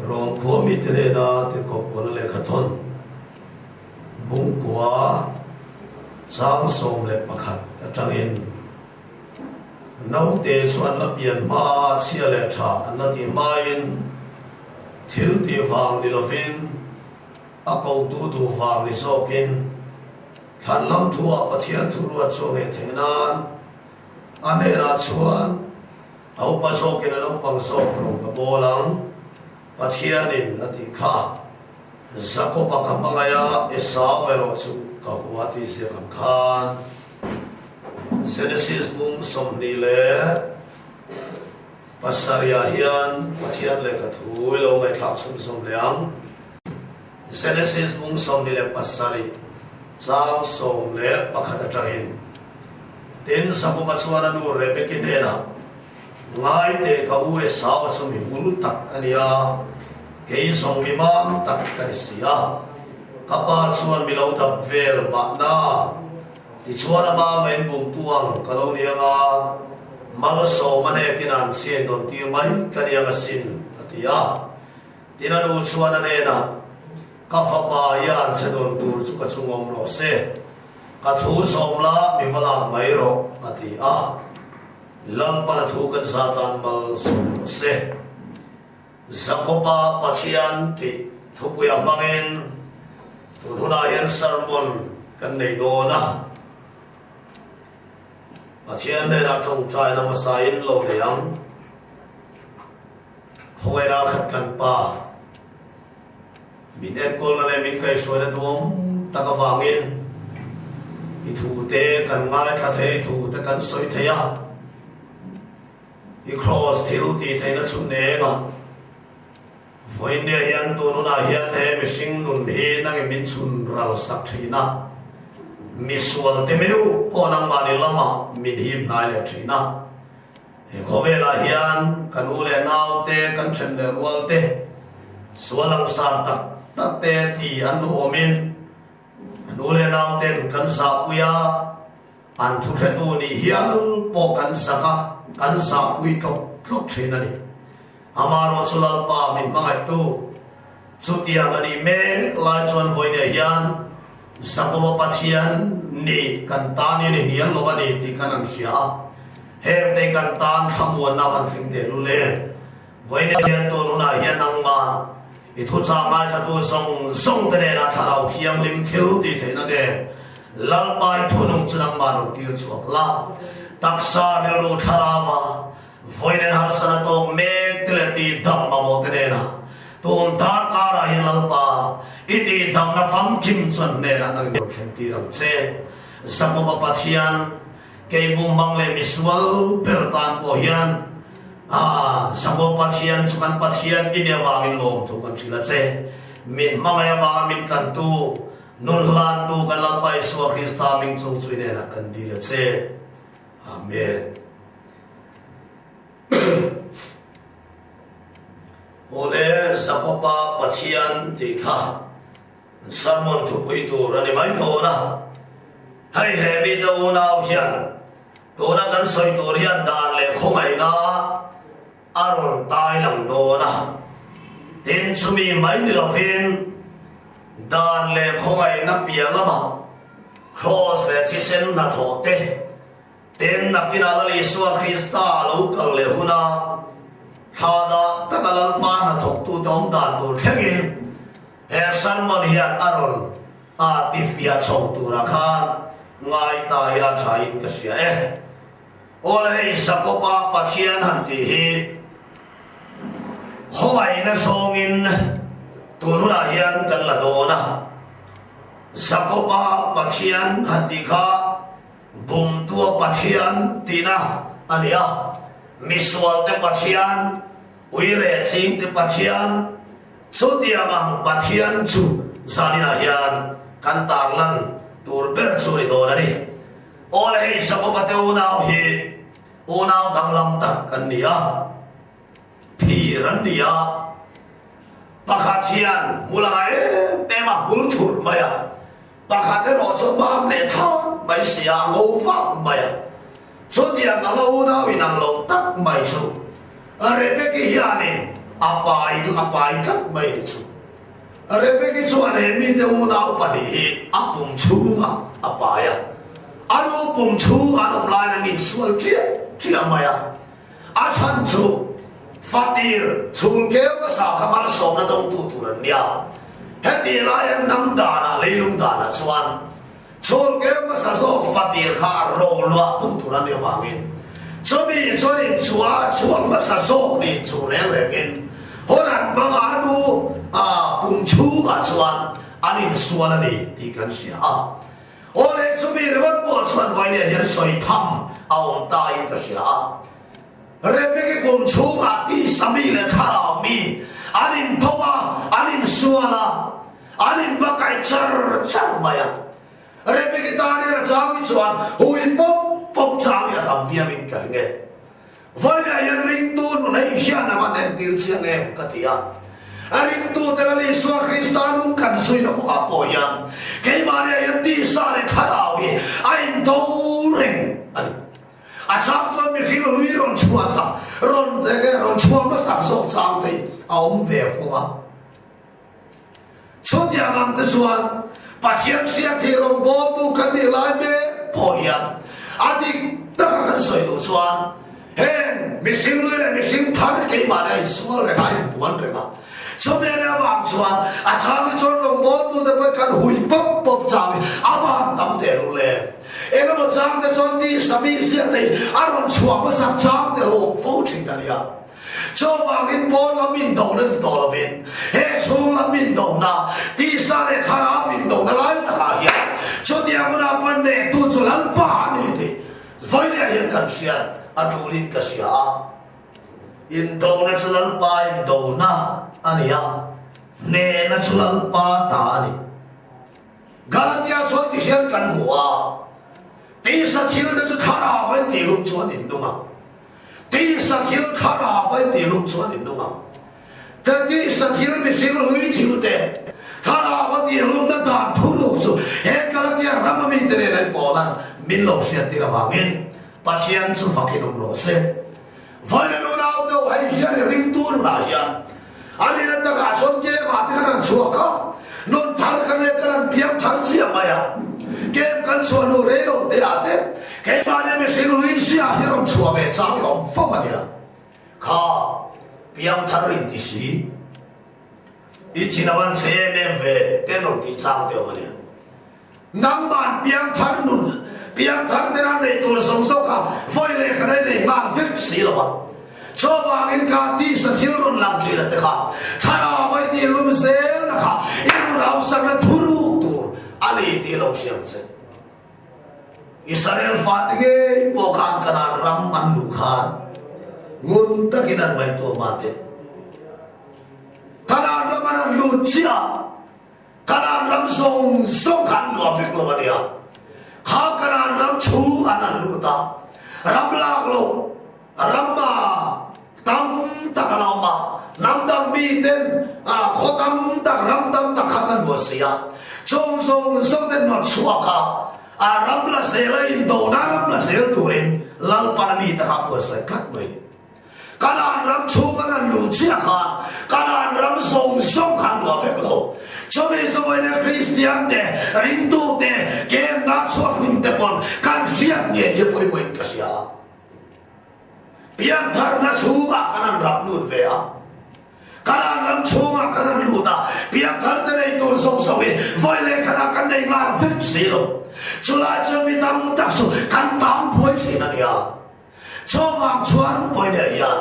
rong khua mi tene na te ko pon le khathon bung kwa sang som le pakhat atangin nau te chuan la pian ma chia le tha an la ti main thil ti wang ni lovin a ko tu wang ni sokin than lam thua pathian thurua chonge theinan ane ra chuan au pa sokin alo pang sok rong ka bolang pathianin ati kha zakopa ka mangaya esau ero chu ka huati se kam khan Genesis bung somni le pasaria hian pathian le khathu lo ngai thak sum som leang Genesis bung somni le pasari chang som le pakhat atangin tin zakopa chuan anu rebekin hena ngai te ka u esau chu mi mulu tak ania kei song mi mam tak kan sia kapa chuan mi lo dap vel ma na ti chuan ma men bung tuang kalo nianga mal so mane kinan chen don ti mai kanianga sin atia tinanu chuan ane na ka fa pa yan chedon tur chu ka chungom ro se ka thu som la mi vala mai ro atia lam pa thu kan satan mal som se zakopa pathian ti thupuya mangin tunhuna yan sermon kan nei do na pathian ne na trong chai na masain lo leang khoi ra khat kan pa min en kol na le min kai so na tuam takawangin i thu te kan ngai tha the thu te kan soi theya i cross til ti theina chun ne ma voi ne hian tu nu na hian he mishing nun he na min chun ral sak thina miswal te meu po nang mani lama min him nai le thina he khovela hian kan ule nau te kan chen le wal te swalang sar tak tak te ti an lu omin an ule nau ten kan sa puya an thu khe tu ni hian po kan saka kan sa pui tlok thina ni amaro sulal pa min mangai tu chutiang ani me lai chuan voi ne hian sakopa pathian ni kan tan ni hian lo ani ti kan ang sia he te kan tan thamwa na kan thing te lu le voi ne hian tu nu na hian nang ma i thu cha ma tha tu song te ne na tharau thiang lim thil ti the na ne lal pai thu nung chunang ma ro tir chuak la taksa ne ro tharawa voinen harsana to mek teleti dhamma motenena ton tar kara hilalpa iti dhamna fam kim chon nena nang do khenti ram che zakopa pathian ke bum mangle miswal pertan po hian zakopa pathian chukan pathian inia wangin lom tu kan thila che min mangaya wa min kan tu nun hlan tu kan lalpa iswa krista ming chung chuine na kan dile che amen ole zakopa pathian ti kha sermon thu pui tu rani mai do na hai he bi do na hian to na kan soi to rian dan le khomai na aron tai lam do na tin chumi mai ni lovin dan le khomai na pia lama cross le chi sen na tho te ten nakina la Yesu Krista lo kal le huna thada takalal pa na thok tu tom dan tur thengin he sanman hian aron a tifia chong tu ra khan ngai tai la thain ka sia ole zakopa pathian han ti hi hoi na songin tu nu la hian kan la do na zakopa pathian han ti kha bum tua pathian tina ania miswal te pathian uire ching te pathian chutia mang pathian chu zanina hian kan tarlan tur ber churi do ni ole hi zakopa te unau hi unau danglam tak kan nia phiran dia pakhathian mulai tema hulthur maya pakhathe ro chu mam le tha mai sia ngô pháp mày số tiền mà ngô đâu vì nằm lồng tắc mày số ở đây cái kia này apai kat mai ni chu rebeki chu ane mi te u na pani hi apum chu ma apaya anu pum chu anum lai na min sual chia maya a chan chu fatir chul ke ka sa khamal som na dong tu ran nia heti lai nam dana leilung dana chuan chul ke ka sa so fatir kha ro lwa tu ran ni wangin chobi chorin chua chuang ma sa so ni chu le ngin horan banga anu pum chu ba chuan anin sual ni ti kan sia ole chobi rebot po chuan vai ne hian soi tham aum ta in ka sia rebeki pum chu ma ti sami le khara mi anin thowa anin suala anin bakai char maya rebeki ta ne ra chawi chuan hui pop chawi tam viamin ka nge vai ne yan ring tu nu nei hian na man en tir chiang em ka tia aring tu terali suar kristanum kan sui na ko apoyan kei mare yan ti sa le kharawi ain to reng ani acham kon mi khilo lui ron chua cha ron te ge ron chua ma sak sok chang te aum ve fuwa chodia ngam te suan pathian sia thi ron bo tu kan ni lai me poyan adik ta kan soi lu chuan hen mi sing lui le mi sing thar kei mare sual le ai buan re ba chobe le wang chuan acham chon ron bo tu te ma kan hui pop chang awan tam te lu le ega mo chang te chon ti sami sia te aron chuang ma sak chang te lo fo thing da lia cho wang in pon la min dong na to la vin he chung la min dong na ti sa le khara min dong na lai ta ka ya cho dia mo na pan ne tu chu lan pa ni te voi ne hian kan sia a tu lin ka sia in dong na chu lan pa in dong na ania ne na chu lan pa ta ni Galatia chon ti hian kan hua ti sa thil de chu khara vai ti lum chuan in nunga ti sa thil khara vai ti lum chuan in nunga ta ti sa thil mi sing lui thil te khara vai ti lum na dan thu lu chu he Galatia rama mi te ne polan min lo sia ti ra wangin pathian chu fakin lo se vai na nu na do hai hian ring tu nu na hian ani na ta ga son ke ma ti kan chu ka non thar kan ne kan piam thar chi maya kem kan chuan nu re lo te ate ke ba ne me sing lui sia hi ron chua ve chang yom fo ma dia kha piam thar rin ti si i china wan che me ve te no ti chang te ma dia nam ban piam thar te ran de tu song so ka voi le ka ne ngang fik si lo ba cho vang in ka ti sa thil ron lam chi la te kha thara vai ti lum se na kha in rau sang na thuru tu ani ti lo siam se Israel fatige po khan kanan ram an lu khan ngun takinan mai to mate kanan ram an lu chia kanan ram song khan lu afek lo mania kha kanan ram chu an lu ta ram lak lo ram ma tam takalau ma nam dam mi den khotam tak ram tam tak khan lo sia song den not chua ka ram la se la in do na ram la se turin lal panami ta kha po sai khat noi kanan ram chu kanan lu chia khan kanan ram song khan lo fe lo chobe chobe na Christian te ring tu te kem na chuak nim te pon kan siat nge ye poi ka sia pian thar na chu ka kanan rap lut ve a kanan ram chu ka kanan lu ta pian thar te nei tur song sawi voi le kana kan nei ngar fik si lo chula chon mi tam tak su kan tam phoi chi na nia cho wang chuan voi ne yan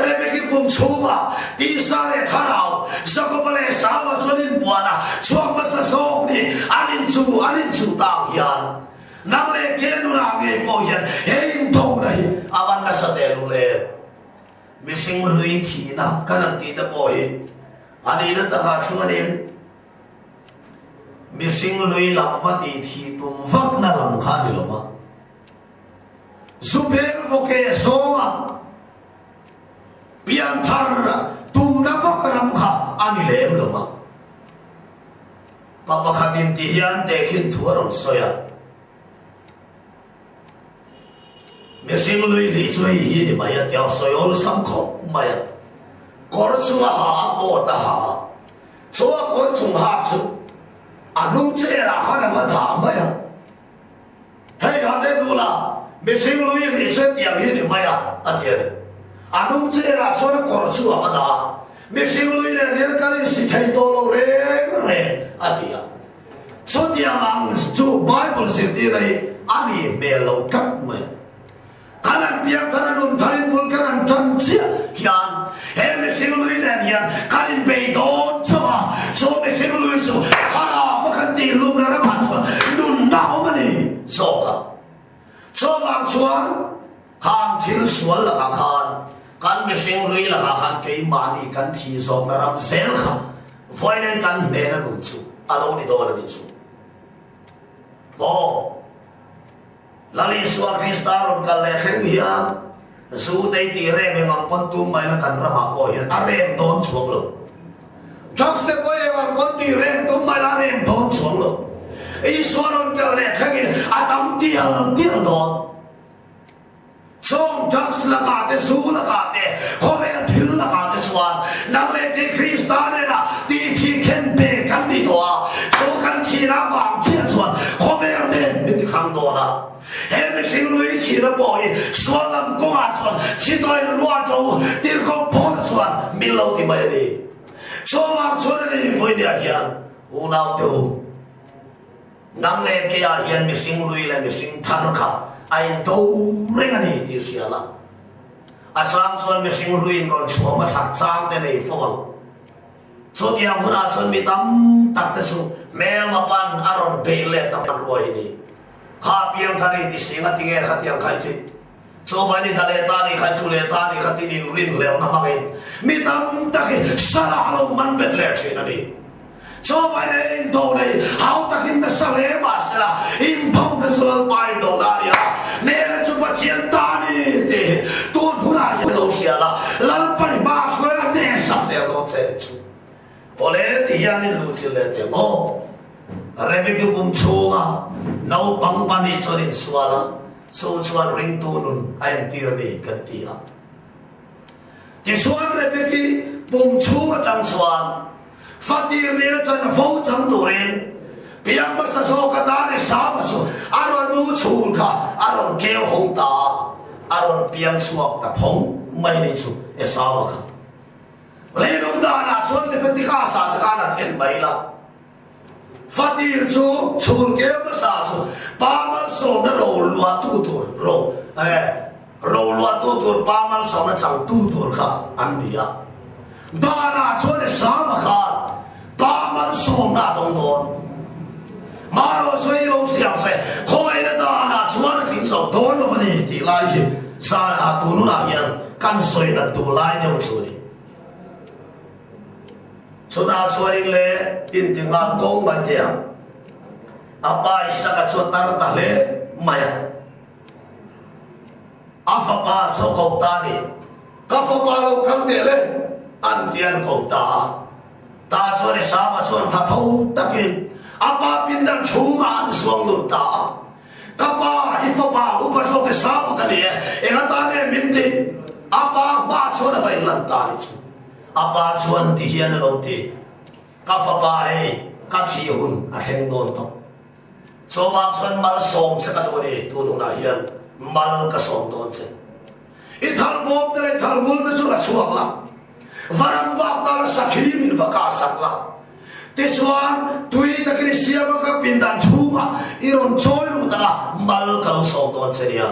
rebeki pum chuwa ti sa le kharau sakopale sawa chonin buana chuak ma sa sok ni anin chu tang yan nang le ke nu na nge po yan hein to nai awan na sa te lu le missing lui thi na kanan ti ta po hi ani na ta ha chu ani missing lui lam va ti thi tum vak na lam kha ni lo va subel voke songa pian thar tum na vak ram kha ani lem lo va papa khatin ti hian te khin thuaron soya missing lui li chui hi ni maya tiao soyol sam kho maya kor chunga ha ko ta ha so kor chung ha chu anung che ra khana ma tha ma ya hey ha de du la mi sing lui ni che tiang hi ni ma ya atia anung che ra so na kor chu ma da mi sing lui le ne ka ni si thai to lo re atia so dia mang chu bible si ti rai ani me lo kat ma kanan piang tananum tarin bul kanan tansia hian he me sing lui le hian kanin be don chama so me sing lui chu khana fa khan ti lum na ma chu nun na ho mani so ka so wang chuan khang thil sual la ka khan kan me sing lui la ka khan ke mani kan thi so na ram sel kha voinen kan me na nun chu alo ni do na ni chu bo lali suwa kristaron kalle khen hian su dei ti re me ngam pon tum mai na kan ra ma ko hian a rem don chuang lo chok se ko e ngam pon ti rem tum mai la rem don chuang lo e suaron kalle khen a tam ti don chong jaks la ka te su la ka te khove thil la ka te chuan nang le ti kristane na ti thi khen be kan ni to a so kan thi na wang chian chuan khove ne ni ti khang do na he me sing lui chi na boy sual lam ko a chuan chi toi ruan to ti ko po na chuan min lo ti mai ni so wang chuan ni voi dia hian u nau tu nang le ke a hian me sing lui le me sing than kha ai đâu reng anh thì xia la, à sáng xuân mình sinh ruin còn chúa mà sắc trang thế này phong, số tiền muốn à xuân mình tâm tắc thế số, mẹ mà ban aron bể năm rồi đi, ha piang thari thì sinh ngắt nghe khát yang khai chi, số vài ni thale ta ni khai tu le ta ni khát ni ruin leo năm ngày, mình tâm tắc cái sala lo man bệt lẹ chi na đi. So by the into the how to him the salema sala into the solar by donaria nere chupa chientani te ton pura lo siala lal pari ba sola ne sa se do tsere chu ole ti yani lu chile te mo rebe ki bum chunga no pang pani chorin swala so chuan ring tu nun I am tirani kantia ti chuan rebe ki bum chunga chang chuan phát triển này là chân vô chẳng đủ lên, bây giờ mà sao số cái đó này sao mà số, anh nuôi chuột cả, anh kéo hông ta, anh biếng chuột tập hông, mấy này chuột, cái sao mà cả, lấy nông ta na chuột thì phải đi cá sa, đi cá năn em mấy la, phát triển chuột kéo mà sao số, ba mươi số nó rầu loa tu tu rầu, rầu loa tu tu ba mươi số nó chẳng tu tu cả, anh đi à, đó na chuột thì sao mà cả ba mươi số na đông đông, mà rồi suy yếu xiang se, không ai đã đó na chuột thì số đông nó mới thì lại sa à tu nu na hiền, căn suy là tu lại nhau chuột đi, số ta chuột đi lệ, in tiếng Anh công bài tiếng, apa isa ka chuột ta ta lệ, mày Afapa so kau tani, kafapa lo kau tele, antian kau ta so ni sama so ta thau takin, apa pindan chunga an suang lu ta, kapa ifapa upa so ke sama kali engatane minti, apa ba so na vai lantani, apa chuan ti hian lo ti, kafapa kachi hun atheng don to, so bang chuan mal som sakadoni tu nu na hian. Mal ka som don che ithal bom te thal gul te chu la chuak la varam wa ta la sakhi min va ka sak la te chuan tui ta kri sia ba ka pin dan chunga iron choi lu ta mal ka som don che ria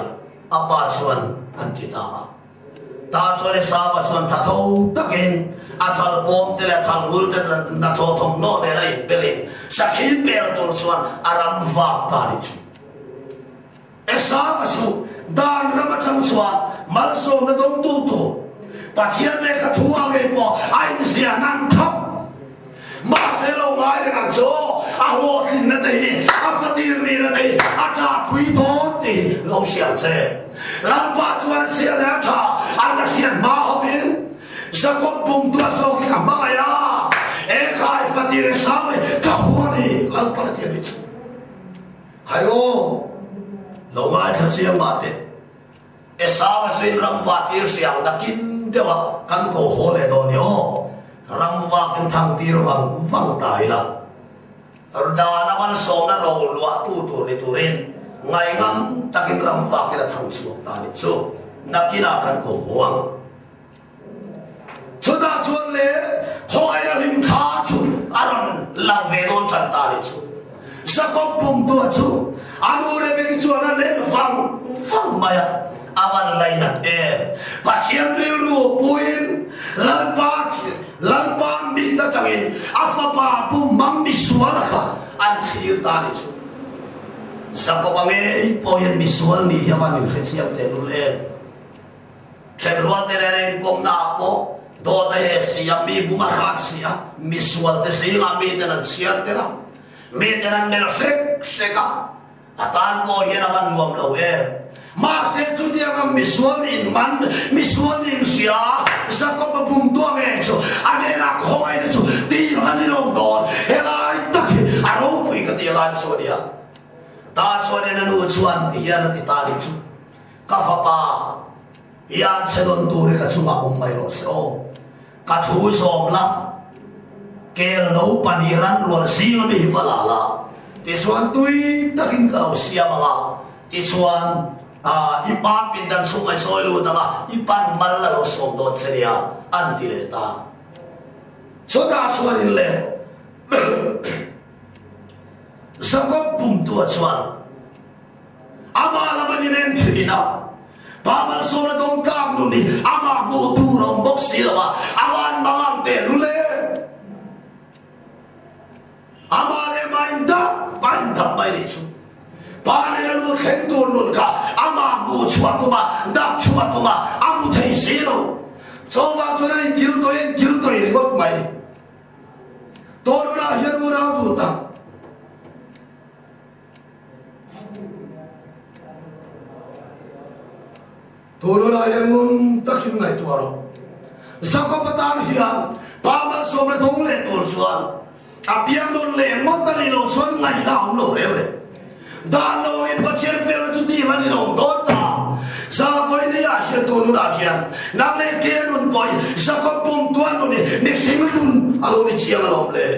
apa chuan an ti ta chuan le sa ba chuan tha tho takin athal bom te la thal gul te na tho thong no ne lai pelin sakhi pel tor chuan aram wa ta ni chu esa asu dan rama chang chua mal so na dom tu tu pathian le ka thua nge po ai ni sia nan thap ma se lo ngai na cho a ho kin na te a fatir ni na te a cha pui to ti lo xiang che lan pa chuan sia na cha a na sia ma ho vin za ko bum tu so ki ka ma ya e khai fatir sa ka huwa ni lan pa ti ni hayo lo ngai tha sia ma te e sa ma sin ram va tir siang na kin de wa kan ko ho le do ni o ramwakin thang tir vang tai la ardana man somna ro lua tu ni turin ngai ngam takin ramwakin thang chuak ta ni chu nakina kan ko huang chuda chuan le hoi la lim kha chu aron lang ve don chan ta ni chu sakop pum tu chu anu re be chu ana le vang maya awan lainat pasien rilu puin lalpa minta tangin afapa pum mammi sualaka an khir ta ni chu sakop ame poyen misual ni yaman khesiam te lul Terruat tereng kom na po do da he siya mi bumahat siya misual te siya mi tenan siya tera mi tenan mersek seka atan po hiyan akan luam lo Masa itu dia ngam misuanin man misuanin siya sa ko mabumduang so anela khoi na so ti lanin on don helai tak aro pui ka ti lai so dia ta so ne na nu chuan ti hian ti ta ni chu ka fa pa yan selon tur ka chuma mai ro so ka thu som la kel no paniran ro sil mi balala ti chuan tui takin ka lo sia mala ti chuan ipan pindan sumai soilu tama ipan malla lo som don seria antileta so da suarin le sakop pum tu chuan ama la maninen thina pamal sona dong kam nu ni ama mo tu rom bok silama awan mamam te lule ama le mainda mai ni su pane la lu khen tu nun ka ama mo chua tuma dap chua tuma amu thei silo so wa tu nai gil to ni got mai ni to nu na hian mu na du ta Turun ayam mun takin ngai tuaro. Sakopatan hian pamal sobre dong le tur chuan. Apiang don le motani lo chuan ngai na lo re. Dan lo in patien fel chu ti lan lo don ta. Sa foi ni a hian turun a hian. Nang le ke nun poi sakopum tuan nun ni simun alo ni chiang lo le.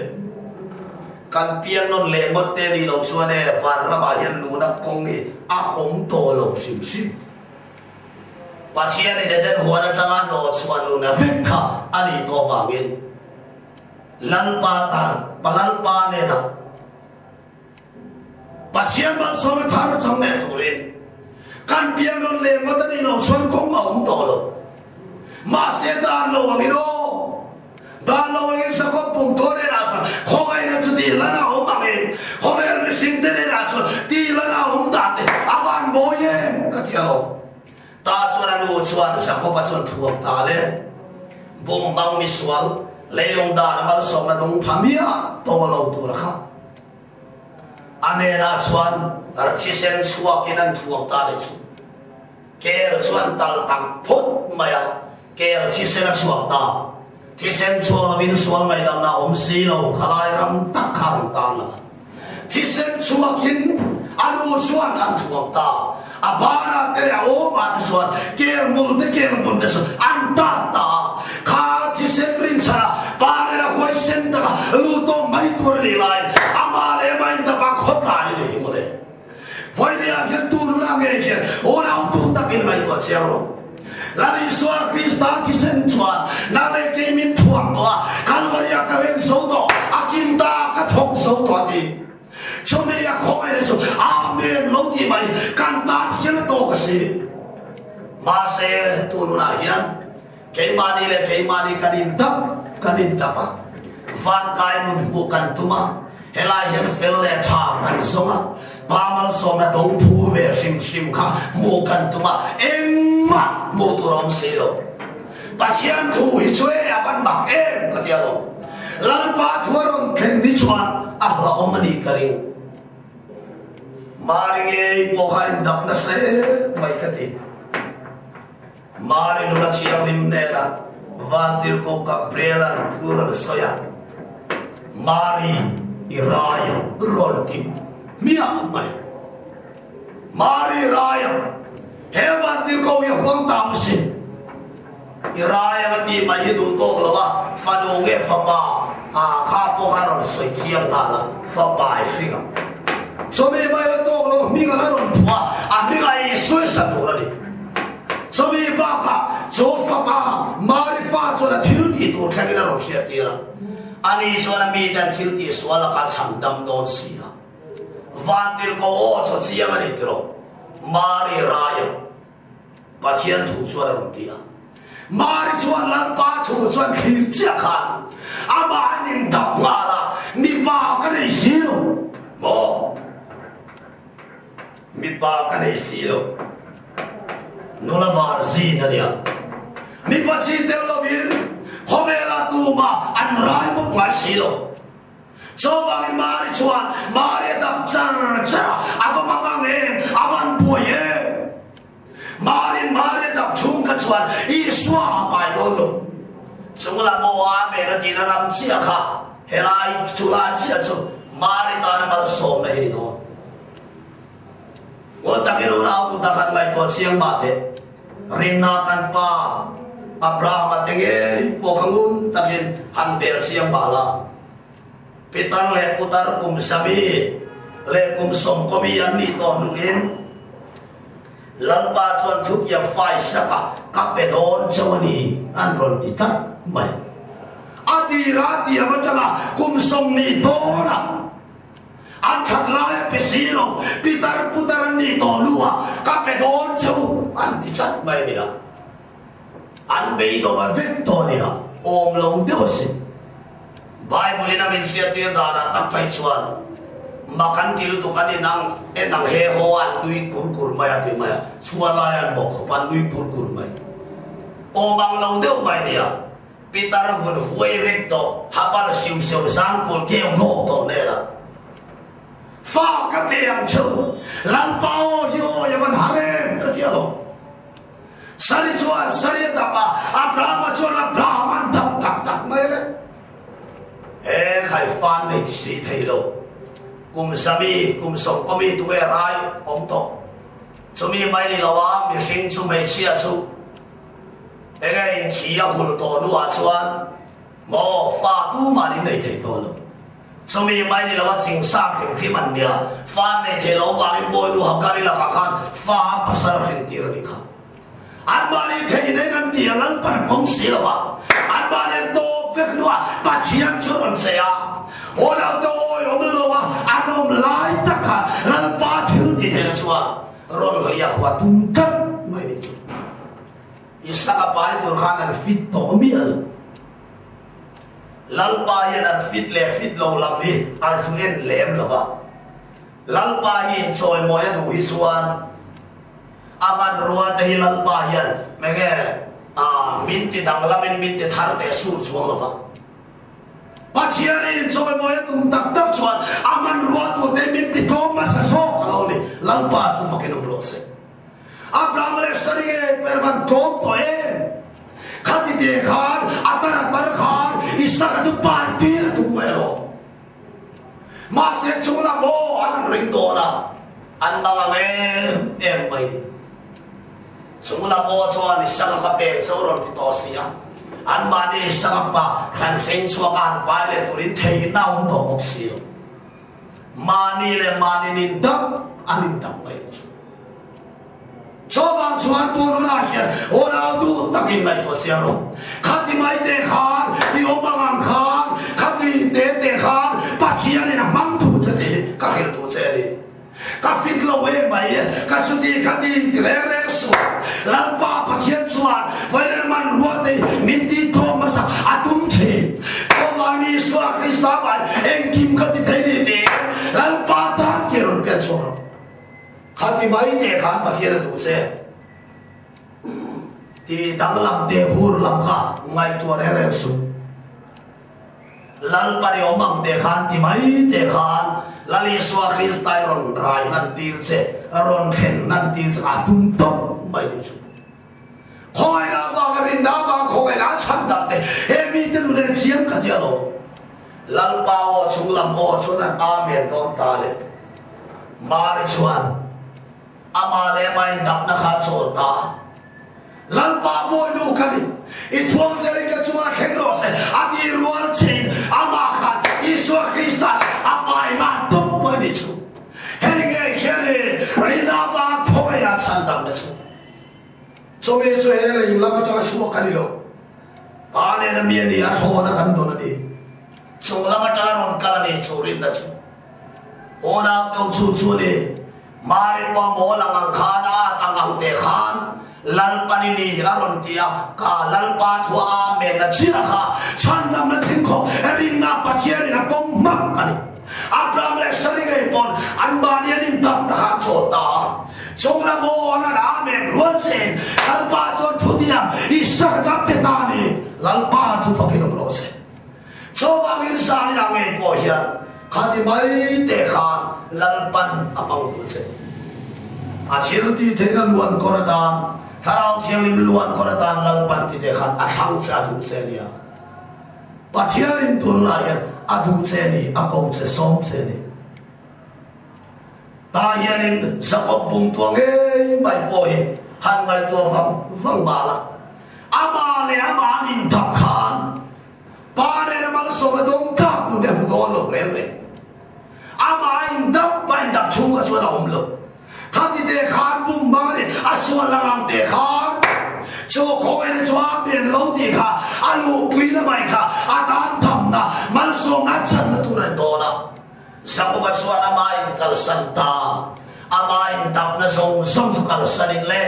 Kan piang non le motte ni lo chuan e van ra ba hian lu na kong ni a khom to lo sim. Pasien ini dan huana jangan lo suan luna vekha ani to wangin lalpatan palalpane na pasien bal some thar changne turin kan piang non le matani lo suan kong ma to lo ma se dan lo wangiro dan lo wangin sakop pum to ne na cha khogai na chu ti lana om amen khoger ni sing de na chu ti lana om ta te awan boye katialo ta suara lu chuan sakop chuan thuam ta le bom bang misual leilong da mal som na dong phamia to lo tu ra kha ane na chuan ar chi sen chuak in an thuam ta le chu kel chuan tal tak phut maya kel chi sen chuak ta chi sen chuak win sual mai dam na om si lo khalai ram tak khang ta la chi sen chuak in anu chuan an thuam ta abana tere o ma suan kel mul de kel fun de anta ta kha ti sen rin chara pa ra khoi sen ta lu to mai tur ni lai ama le mai ta ba khota ni de mole voi de a tu nu na nge che o na tu ta pin mai to che ro la di suar krista ti sen chuan na le ke min thuam to kalvaria ka len so to akim ta ka thok so to ti chome ya khoi le chu amen lo ti mai kan ta hian to ka si ma se tu nu na hian ke mani kanin tap pa van kai nun bukan tuma helai hian fel le tha kan songa pamal som na dong phu ve sim kha mu kan tuma emma mu tu rom se lo pachian thu hi chue apan mak em ka tia lo lan pa thuaron khen di chuan ahla omani karing maringe pokain dap na se mai kati mari nula chiang lim nela vantir ko ka prelan pura soya mari iraya rolti mina mai mari raya he vantir ko ya hong tang sin iraya ti mai du to lawa fanu nge fa pa kha po kha ron soi chiang na la fa pa singa so me mai la to lo mi ga la ron phua mi ga i soi sa do la ni so me ba kha so fa pa mari fa so la thil ti to thang na ro sia ti la ani so na mi dan thil ti so la ka cham dam don si la van til ko o so chiang ani tro mari raya pa chian thu so la ron ti a mari chuan lan pa thu chuan khir chia khan ama anin dap nga la mi pa ka nei silo mo mi pa ka nei silo no la var zin ania mi pa chi te lo vin khomela tu ma an rai mo ma silo so bang mari chuan mari dap char chara ava mangang e avan boye mari dap chung ka chuan i swa pai don lo chung la mo a me na ti na ram chia kha helai chula chia chu mari ta na mal som na hi do wo ta ke ro na tu ta khan mai ko siang ma te rin na kan pa abraham atenge po khangun ta bin han ber siang ba la pitar le putar kum sabi le kum som komi an ni to nuin lalpa chuan thuk yang fai saka kapedon chawani an ron ti tat mai ati rati amatala kum som ni dona an thak lai pesilo pitar putar ni to lua kapedon chaw an ti chat mai nia an be do ma vector nia om lo deosin bible ina min sia ti dana tak pai chuan makan tilu tu kan nang enang he hoan lui kur maya ti maya chualayan bok pan lui kur mai o bang lo deu mai nia pitar hun huai vek to habal siu sang kul ke go to ne la fa ka pe ang chu lan pao yo ya man harem ka ti lo sari chuan sari ta pa abraham chuan abraham tak mai le e khai fan nei si thei lo kum sami kum som komi tu e rai om to chumi mai ni lawa mi sing chu mai chia chu ega in chi ya hul to lu a chuan mo fa tu ma ni nei thei to lo chumi mai ni lawa ching sa khi man nia fa nei the lo wa ni boy lu ha ka ri la kha khan fa pasar khin tir ni kha an ma ni thei nei nam ti lan par pom si lawa an ma ni to vek nuwa pa chiang chu ron se ya ona to yo me lo wa anom lai takha lan pa thil ti the na chuan ron lia khwa tum kat mai ni chu isaka pai tur khan an fit to mi al lal pa yan an fit le fit lo lam ni al sungen lem lo wa lal pa yin choi mo ya du hi chuan aman ruwa te hi lal pa yan mege min ti dang lamin min ti thar te sur chuang lo wa Pachiari choi mo ya tum tak chuan aman ruwa tu te min ti to ma sa so ka lo ni lal pa su fa ke nom ro se Abraham le sari ge pervan tom to e khati de khan atar khan isaka tu pa tir tu melo ma se chula mo an ring do na an ma em mai ni chula mo chuan isaka ka pe choro ti to sia an ma ni isaka pa khan sing chua kan pa le turin thei naung to bok si ma ni le ma ni nin dam anin dam mai ni Chobang chuan tu na hian ona tu takin mai to siaro khati mai te khan i omang khan khati te khan pathian na mang tu che ka hel tu che ni ka fit lo we mai ka chuti khati re su lan pa pathian chuan vai man ruwa te min ti to ma sa atum che chobang ni swa krista bai en kim khati te ni te lan pa tan ke ron ke choro khati mai te khan pathian tu che ti dang lam te hur lam kha ngai tu re su lal pari omang te khan ti mai te khan lali swa kristai ron rai nan tir che ron khen nan tir cha tum top mai ni su khoi na wa ga rin da wa khoi na chan da te he mi te lu le chiang ka tia lo lal pa o chung lam o chun an amen don ta le mari chuan ama le mai dap na kha chol ta lalpa boy lu kani ituang seri ka chua khengro se ati ruan chin ama khan Isu Kristus apai ma top ni chu hege hele rina va thoi na chandam na chu chome chu hele yu lama ta chu kani lo ane na mi ni a tho na kan don ni chu lama ta ron kala ni chu rin na chu ona to chu ni mari pa mo lang ang khana tangang te khan lal panini aron tia ka lal pa thua me na chia kha chandam na thing kho rin na pathian na pom mak kani Abraham le sari gai pon anbani nin tam ta kha chota chongla mo na na me ruan sen lal pa chon thudiam isak jap te ta ni lal pa chu fakin ro se chowang in sa ni na me po hian khati mai te khan lal pan amang tu che a chil ti the na luan koratan tharau thiang lim luan koratan lal pan ti te khan a thang cha du che nia pathian in tu na ya a du che ni a ko che som che ni ta hian in sakop bung tuang e mai poi han ngai to vang ba la ama le ama nin thap khan pa ne na mal so ma dong thap nu ne mu don lo re re ama in dap ban dap chung ka chwa da om lo thati te khan bum ma ne aswa lang te khan cho khoi ne chwa ben lo ti kha alu pui na mai kha atan tham na mal so na chan na tu ran do na sa ko ba chwa na mai kal santa amai dap na song song chu kal sanin le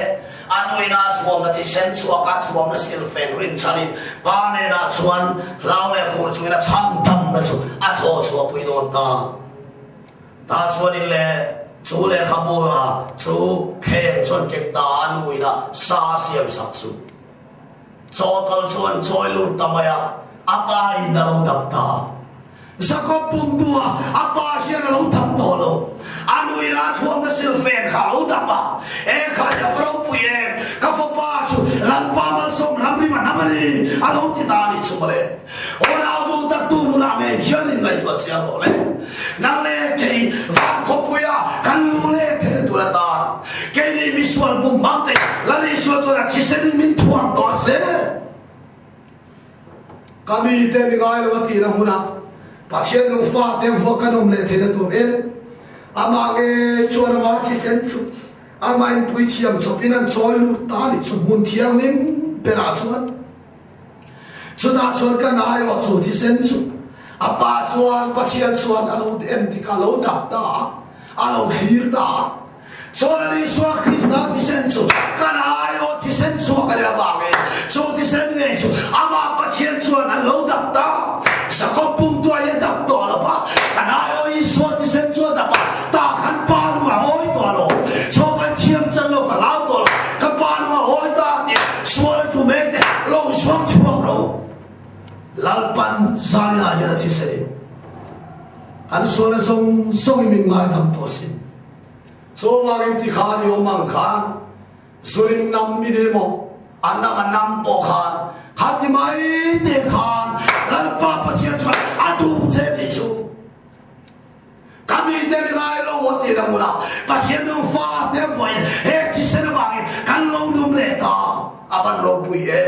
anoi na thuam na ti sen chua ka thuam na sil fen rin chanin pa ne na chuan lao le khur chu na cham tam na chu a tho chua pui don ta chuan in le chú lệ khám bùa à chú khen chuan kek ta anui na sa siam sak chu cho tol chuan choi lut tamaya apa in na lo dap ta zakop pum tua apa hian lo thap to lo anui na thuam na sil fen kha lo dap ba e kha ya fro pu ye ka fo pa chu lan pa ma som lam ri ma namani alo ti ta ni chu male ona du tak tu nu na me hian in ngai to sia lo le nang le ke van ko pu ya kan lu le te tu la ta ke ni mi sual bum mang te la ni sual to la ti se ni min thuam to se kami te ni gai lo ti na huna pathian nu fa te vo kanom le the na tu en ama ge chona ma ti sen chu ama in pui thiam chopin an choi lu ta ni chu mun thiang nim pera chuan chuda chon ka na yo chu ti sen chu apa chuan pathian chuan alo em ti ka lo dap ta alo khir ta chona ni swa krista ti sen chu ka na yo ti sen chu ka ya ba nge chu ti sen nge chu ama pathian chuan an lo dap ta sa ko pum to ya dap to la ba ka na yo i swa ti sen chu dap ta khan pa lu ma oi to lo cho ban thiam chan lo ka lao to ka pa lu ma oi ta ti swa la tu me te lo swang chuang lo lalpan zania ya thi seri an so la song min ngai dam to sin so wa rin ti khan yo mang khan surin nam mi de mo anam po khan khati mai te khan lalpa pathian chwa adu che ni chu kami te ngai lo wo ti na mula pathian no fa te voi he ti sen wa kan lo dum le ta aban ro pui e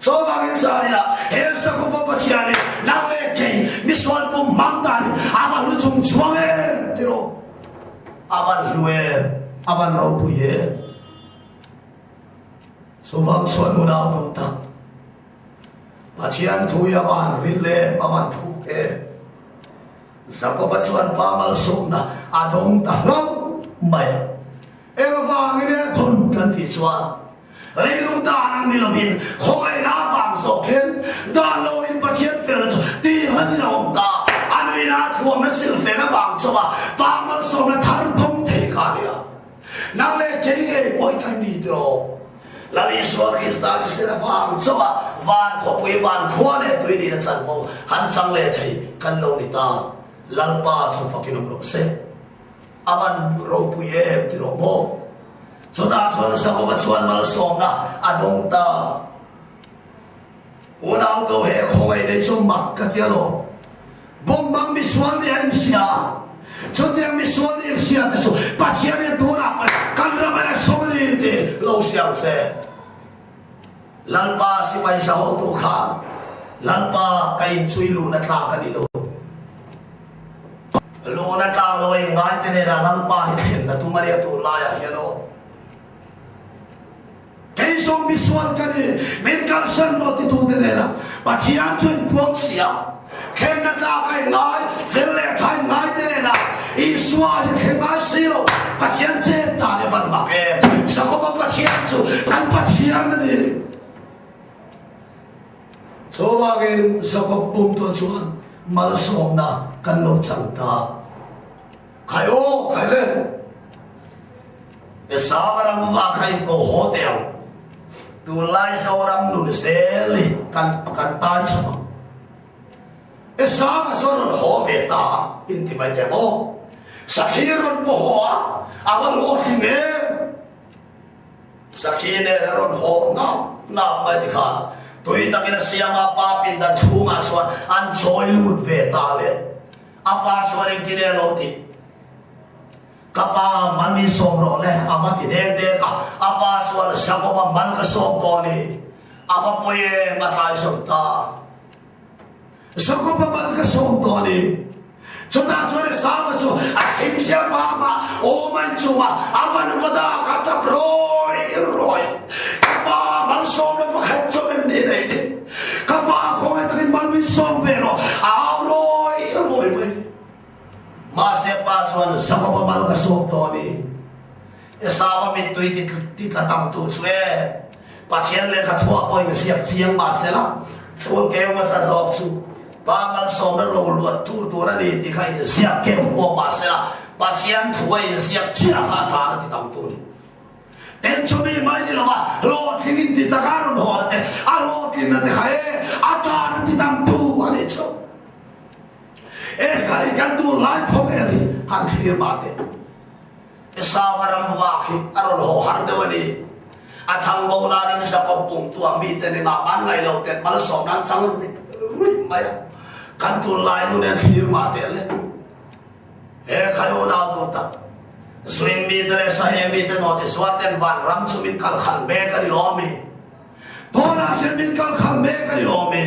so bangin sarila he sa ko pathian na le ke mi sol pu mang tan aban lu chung chuang e tiro aban lue aban ro pui e so bang chuan na do ta pathian thu ya ban rin le aban thu e zakop chuan pa mal sum na adong ta lo mai e wa ngi thon kan ti chuan leilung ta nang ni lovin khoi na wang so khen da lo in pathian fel chu ti han na om ta anui na thuam na sil fe na wang chu ba pa mal so na thar thom the ka ya nang le ke nge poi kan ni tro la ni so ri sta chi se na wang chu ba van kho pui van kho le tui ni na chan bo han chang le thei kan lo ni ta lal pa so fakin ro se avan ro pui em ti ro mo so ta chuan sa ko ba chuan mal som na adong ta unang to he khoi nei chu mak ka tia lo bom bang mi suan ni em sia chu tiang mi suan ni sia ta chu pathian ni tu na kan ra ba so ni te lo siang che lalpa si mai sa ho tu kha lalpa kain chui lu na tla ka ni lo lu na tla lo ngai te ne lalpa hi khen na tu maria tu la ya hiano cái sông bị xuân cái gì bên cạnh sân nó thì thu thế này là bà chỉ ăn chuyện buông xỉa khen nó ra cái nói về lẽ thay nói thế này là ý xoa thì khen nói xí đâu bà chỉ ăn chết ta để vẫn mặc em sao có bà chỉ ăn chú ăn bà chỉ ăn cái gì số ba cái sao có bung tôi xuân mà nó sống na cần lâu chẳng ta khai ô khai lên cái sao mà làm vác khai cổ hố tèo tu lai seorang nun seli kan tai chama esa soron ho veta inti mai demo sakhiron po awa lo thine sakhine ron ho na mai dikhan tui takina siama pa pin dan chunga swan an choi lut veta le apa swan tine lo ti kapa mami somro le amati de ka apa swal sakoba man ka som to ni apa poye matai som ta sakoba man ka som to ni chota chore sa chu a thim sia mama o man chuma avan vada ka ta roi kapa man som no khat som ni dei kapa ko ta man min som ve no a roi Masih pacuan sama pemal kesuk toni, sama mitu itu tatang tu cuy, pasien leka tua poin siap siang masih lah, soal kau masa soal cu, pamal somber luat tu nanti dikai siap kau masih lah, pasien tua ini siap siapa tanah tatang tu ni, tencobi mai di lama, lo tingin di takarun hote, alo tingin nanti kai, ada nanti tatang tu ane cu. Kali kan tu life hoveli han khir mate esawaram wakhi aron ho har dewani athang bola ni sa kopung tu ambi te ni ma man lai lo te mal som nan chang rui maya kan tu lai nu ne khir mate le khayo na tu ta swing mi te sa he mi te no te swaten van ram chumin kal khan be kali lo mi Tora min kal khan be kali lo mi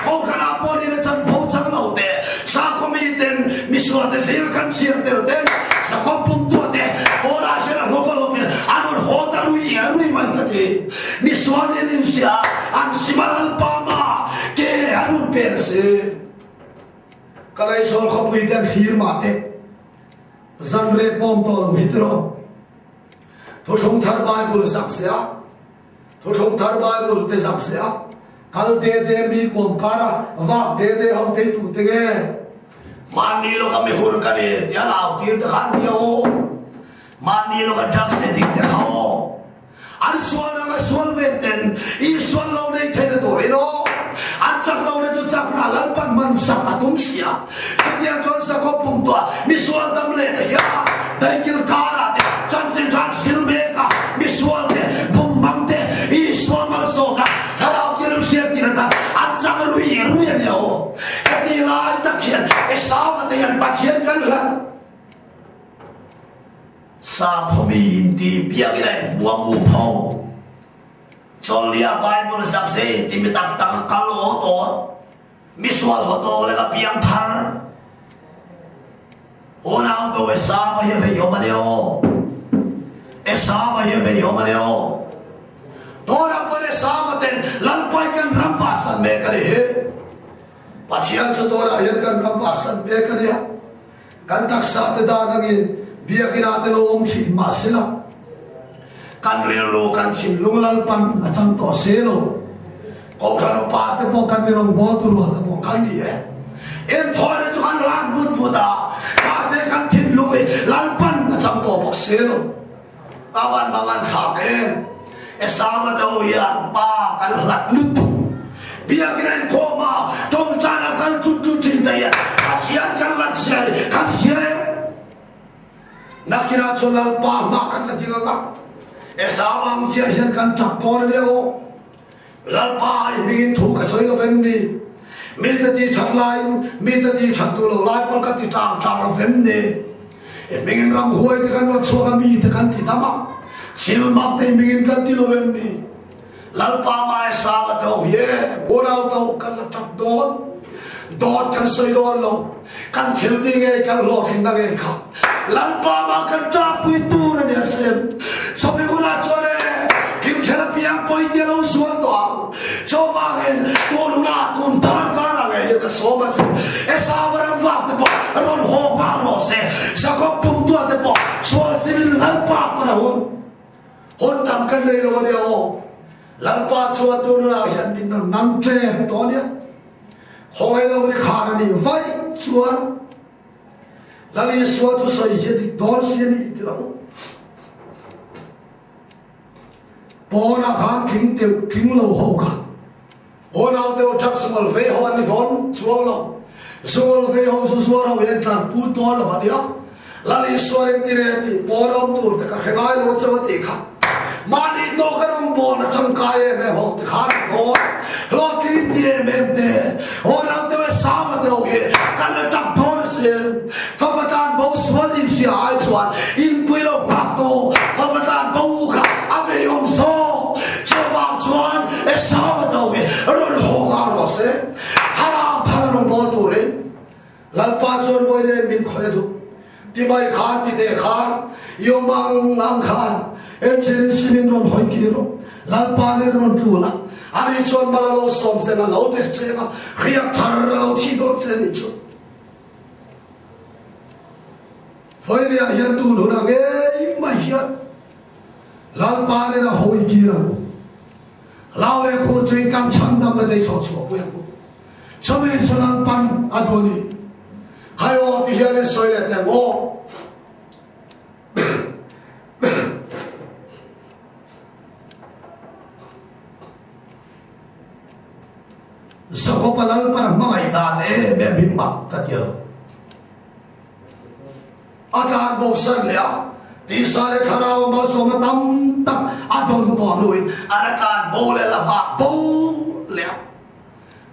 ko kana poni ne chan pho chang lo te sa komiten miswa te sir kan sir tel den sa kompum tu te ora jera nopal lopin anor hota rui man kate miswa ne nin sia an simaral pama ke anur perse kalai sol khapui den hir mate zanre pom to hitro thong thar bible saksia thong thar bible te saksia kal de mi kom kara va de hum te tu te ge mani lo kami hur kare tia lao tir de khan yo mani lo ka dak se dik de khao an swal na swal veten I swal lo nei the de to re no an chak lo ne chu chak na lan pan man sa patum sia dia chon sa ko pum to mi swal dam le de ya dai kil kara de chan sin chan sil me ka mi swal de bum bam de I swal ma so na rui ni o kati lai takhian esawa te yan pathian kan la sa khomi inti biagina buang upau cholia bible sakse inti mitak tak kalo to miswal hoto le ka piang thar ona to esawa ye ve yo maneo esawa ye ve yo maneo Tora pone samaten lalpai kan rampasan me kare he pachian chu tora yan kan rampasan me kare kan tak sa te da nangin biakina te lo om chi masila kan relo kan chin lunglan pan achang to selo ko kan pa te po kan rong bo tu lo te po kan ni en thoi chu kan lan vun futa pa se kan chin lungi lan pan achang to po selo awan mangan thaken esama tau ya pa kan lat lutu biarkan koma tong jana kan tutu cinta ya asian kan lat sia kan sia nakira solal pa makan ketiga ka esama mcia hian kan tapor leo lal pa ingin thu ka soi lo venni mi tati changlai mi tati chantu lo lai pon ka ti tang tang lo venni mingin ram huai te kan wat so ka mi te kan ti tama silmak te mingin kan ti lo venni lalpa mai sa ka to ye orau to kan la tak dot kan soi don lo kan thil ti nge kan lo thin na nge kha lalpa ma kan cha pui tu na ne sem so be una chore kim thela piang poi te lo suan to cho wa hen to lu na kun tar ka na nge ka so ma se e sa waram wa te po ron ho ma no se sa ko pum tu te po so se bin lalpa pa na hon tam kan nei lo ne o lalpa chua tu na hian din nam tre to ne hoi lo ni khar ni vai chuan lali suwa tu soi he dik don si ni ti lo bona khan king lo ho kha honau teu chak smol ve ho ni don chuang lo smol ve ho su suwa ro yen tlan pu to lo ba dia lali suwa ti re ti bona tu ta ka khengai lo chaw ti kha mani to karam bon chang kai me ho khan ko lo ki ti me te ona te sa ma te o ye kan la tak thon se fa ma tan bo swal in si ai chuan in pui lo ma to fa ma tan bo kha ave yom so cho ba chuan e sa ma te o ye ron ho ga ro se hara phar long bo tu re lal pa chuan voi ne min khoi du ti mai khan ti te khan yomang nam khan Enchin simin ron hoi kiro, lalpane ron pula. Ani chon malalo som chena lo dek chena, khiyak thar lo thi do cheni chu. Hoi dia hian tu lo na nge ma hian. Lalpane na hoi kiro. Lao le khur chui kam chang dam le dei cho cho bu bu. Chome cholang pan adoni. Hayo ti hian soi le te mo. Sako palal para mga itan me bimmak katiro. Akan buksan liya, di sale karawa masoma tam adon to anuin, anakan bole lava bole.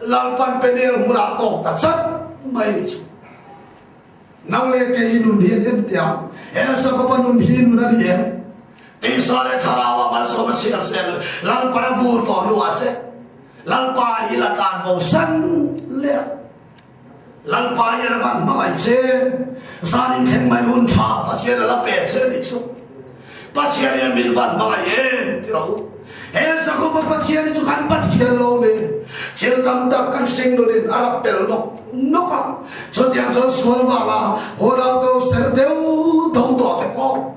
Lalpan penil mura tok tatsat may nicho. Nang leke inun hiyan tiam, sako panun hinun na diyan. Di sale karawa masoma siya sel, lalpan bur to anuase. Lalpa hilakan bosan le lalpa hilakan mangai che zanin theng mai hun tha pathian la pe che ni chu pathian ya min van mangai e ti ro he sa ko pathian chu kan pathian lo le chel tam ta kan sing lo den arab pel no ka cho tiang cho sual wa la ho la to ser deu do to te po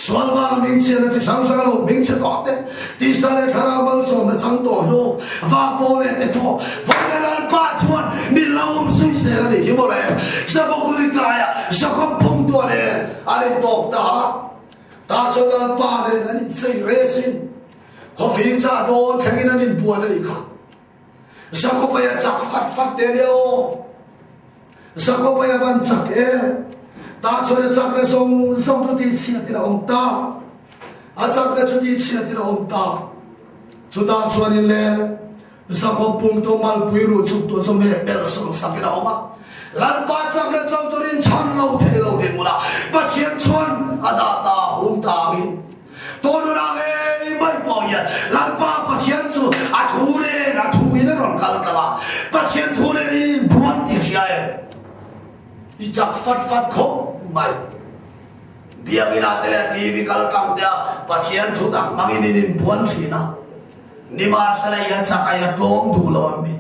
sual wa ming che na chi sang sang lo ming che to te ti sa le khara mal so na chang to lo va po le te po va le lan pa chuan mi lo sui se la ni hi mo le sa bo lui ka ya sa ko pum to le ale to ta so lan pa le na ni sei re sin ko fi cha do thang ina ni bu na ni kha sa ko pa ya chak fat de le o sa ko pa ya ban chak e ta chore chak le song tu ti chi ti la ong ta a chak le chu ti chi ti la ong ta chu ta chuan in le sa ko pum to mal pui ru chu to so me pel song sa pi la ong lan pa chak le chau tu rin chan lo the lo de mu la pa chiam chuan a da ta hum ta min to nu na nge mai po ya lan pa chiam chu a thu le na thu in ron kal ta ba pa chiam thu le ni buan ti sia e i chak fat kho mai biang ina tele tv kal kam dia pathian thu tak mangin in buan thina nima sala ya chakai na tlom du lo mi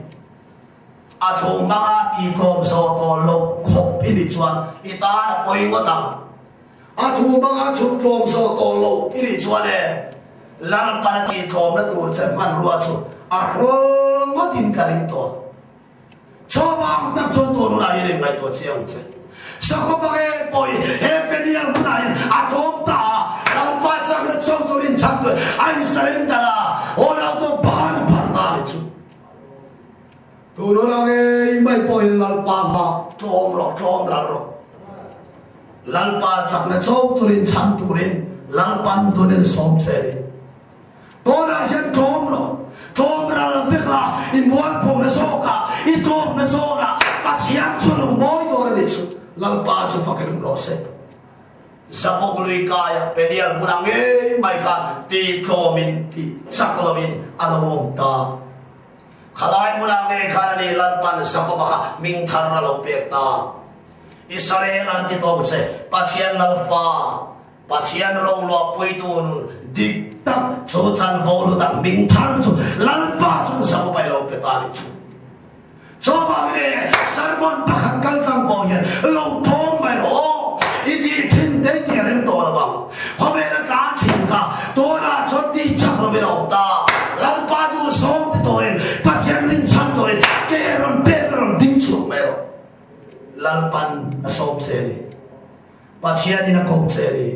a tho ma ti tlom so to lo khop ini chuan ita na poi ngo tam a thu ma chu tlom so to lo ini chuan e lang pa ti tlom na tur chen man ruwa chu a rol ngo tin karing to chawang tak chon to nu la yin ngai to chiang che sa ko page poi he penial bunai atom ta al pa chak le chong to rin chak ai surrender ona to ban phar ta le chu to no la ge mai poi lal pa ma trom ro lal pa chak le chong to rin cham tu rin lal pan to nen som che ri to na hian trom ra la vikla in muan pong na so ka I tom na so na pathian chu lo moi do ra de chu lalpa chu pakelum ro se Sapok lui kaya penial munange mai kan ti thomin ti saklovin alawong ta khalai munange khanani lalpan sakobaka ming tharra lo pekta Israel anti tongse pathian lalfa pathian ro lo puitun diktak cho chan volu tak ming thar chu lalpa chu sakobai lo pekta ni chu choba ne sermon pakhat kal tang bo hian lo thom mai ro Idi tin day kia rin to la bang Home na kaan chin ka To na chot ti chak lo bin ong ta Lang pa du som ti to rin Patyan rin chan to rin Keron pedron ding chuk mero Lang pan na som se ni Patyan ni na kong se ni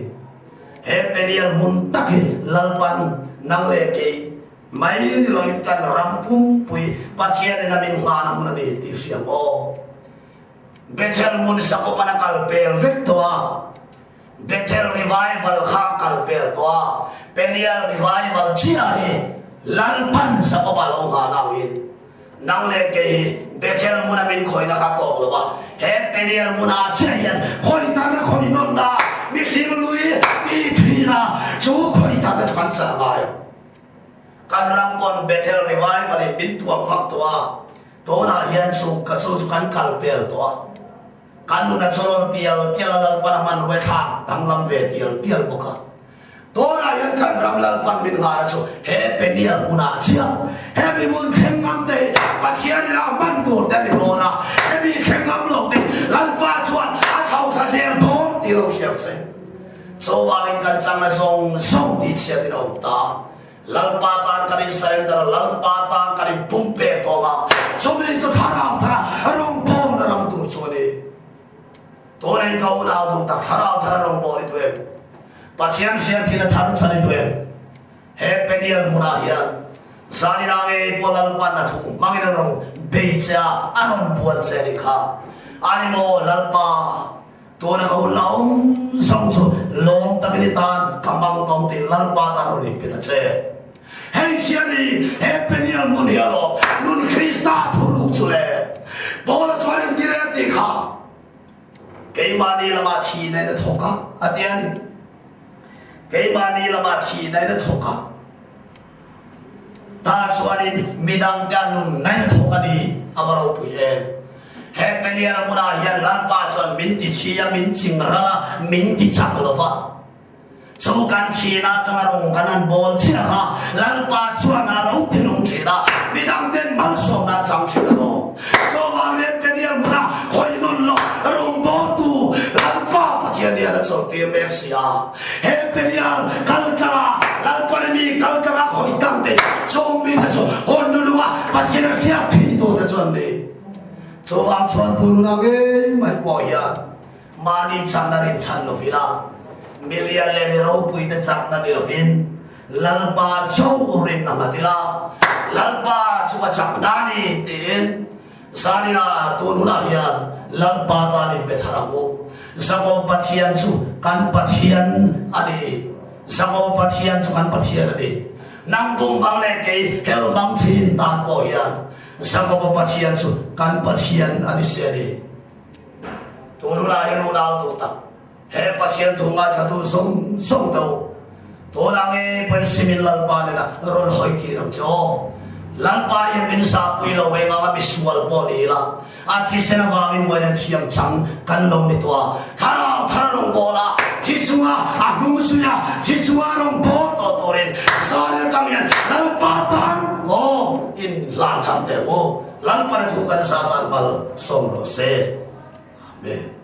He penial muntaki Lang pan nang leke May ni lang kan rampung pui Patyan ni na min manang na ni Ti siyang o Bethel mun sako pana kalpel vektoa Bethel revival kha kalpel toa Penial revival chiahi lalpan sako palo nga nawin nang leke Bethel mun amin khoi na kha tok lowa he Penial mun a chian khoi ta na khoi nom na mi sing lui ti thina chu khoi ta na kan sa ngai kan rampon Bethel revival in bin tuam fak toa to na hian su ka chu kan kalpel toa Kanu na solor tial tial panaman wetha tanglam ve tial boka tora yan kan ramlal pan min ngara so he penial muna chia he bi mun khengam te pathian la man tur te ni rona he bi khengam lo te lal pa chuan a thau tha sel thom ti lo siam se so wa len kan chang na song ti chia ti rom ta lal pa tan kan surrender lal pa tan kan pumpe to ma so me to thara rong pom na ram tur chone Toren kau na tu tak thara rong boli tu em. Pasian sian tina tharu sani tu em. He penial muna hian. Sani nange polal pan na tu mangina rong beja anon buan seni kha. Animo lalpa. Tu na kau laung song chu long takini tan kamang tong ti lalpa taru ni pita che. He siani he penial mun hialo nun Krista thuruk chule. Bola chwaling tire ti kha. Kay mani lama thi nai na thoka atiani Kay mani lama thi nai na thoka ta swarin midang janun nai na thoka ni amaro pui e he penial muna hian lan pa chon min ti thia min ching rala min ti chaklova so kan china tangarong kanan bol chia kha lan pa chuan na lo tinong china midang ten mal som na chang china no so wa le penial muna khoi non lo rong bo Pathian dia na chol te mercia he penial kalkara lalpanami kalkara khoi tam te chong mi na cho honnuwa pathian dia thi to ta chon ne cho ang chon tu na ge mai po ya mani chandarin chan lo vila million le mero pui ta chak na ni lo vin lalpa chou rin na matila lalpa chuwa chak na ni tin sanina tu na hian lalpa ta ni petharamo Zango pathian chu kan pathian ani Zango pathian chu kan pathian ani Nangbong bang le kay hel mang thin tan po yan Zango pathian chu kan pathian ani siani Tunu na hinu na tu tak He pathian tu nga chatu song tau To lang e pansimin lalpa nila ron hoy kirang cho Lalpa yung binsa po ilo way mga visual po nila At si sinabangin mo yan siyang chang kanlong nito Tara rong bola Tichunga anungso niya Tichunga rong boto to rin Sari kang yan lalpatan in lantan te Lalpa na tukan sa tanbal somrose Amen